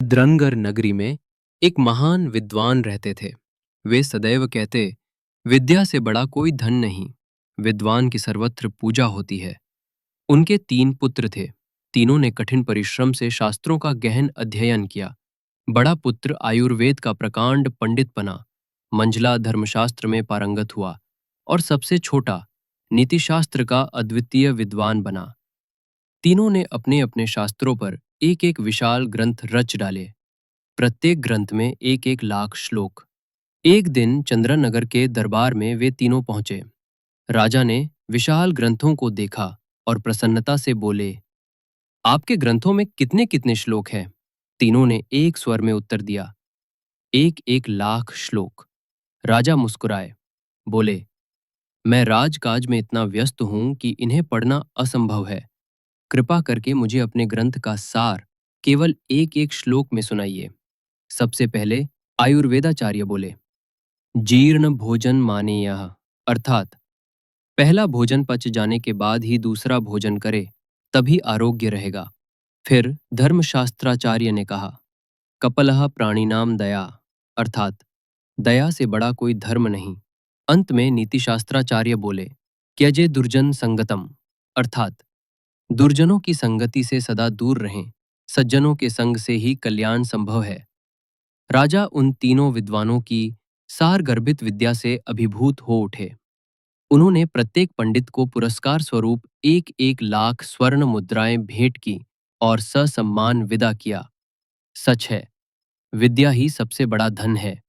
द्रंगर नगरी में एक महान विद्वान रहते थे। वे सदैव कहते, विद्या से बड़ा कोई धन नहीं। विद्वान की सर्वत्र पूजा होती है। उनके 3 पुत्र थे। तीनों ने कठिन परिश्रम से शास्त्रों का गहन अध्ययन किया। बड़ा पुत्र आयुर्वेद का प्रकांड पंडित बना। मंझला धर्मशास्त्र में पारंगत हुआ और सबसे छोटा नीतिशास्त्र का अद्वितीय विद्वान बना। तीनों ने अपने अपने शास्त्रों पर एक एक विशाल ग्रंथ रच डाले। प्रत्येक ग्रंथ में एक एक लाख श्लोक। एक दिन चंद्रनगर के दरबार में वे तीनों पहुंचे। राजा ने विशाल ग्रंथों को देखा और प्रसन्नता से बोले, आपके ग्रंथों में कितने कितने श्लोक हैं? तीनों ने एक स्वर में उत्तर दिया, एक एक लाख श्लोक। राजा मुस्कुराए, बोले, मैं राजकाज में इतना व्यस्त हूं कि इन्हें पढ़ना असंभव है। कृपा करके मुझे अपने ग्रंथ का सार केवल एक एक श्लोक में सुनाइए। सबसे पहले आयुर्वेदाचार्य बोले, जीर्ण भोजन माने यह, अर्थात पहला भोजन पच जाने के बाद ही दूसरा भोजन करे, तभी आरोग्य रहेगा। फिर धर्मशास्त्राचार्य ने कहा, कपलह प्राणिनाम दया, अर्थात दया से बड़ा कोई धर्म नहीं। अंत में नीतिशास्त्राचार्य बोले, त्यजे दुर्जन संगतम, अर्थात दुर्जनों की संगति से सदा दूर रहें। सज्जनों के संग से ही कल्याण संभव है। राजा उन तीनों विद्वानों की सारगर्भित विद्या से अभिभूत हो उठे। उन्होंने प्रत्येक पंडित को पुरस्कार स्वरूप एक एक लाख स्वर्ण मुद्राएं भेंट की और ससम्मान विदा किया। सच है, विद्या ही सबसे बड़ा धन है।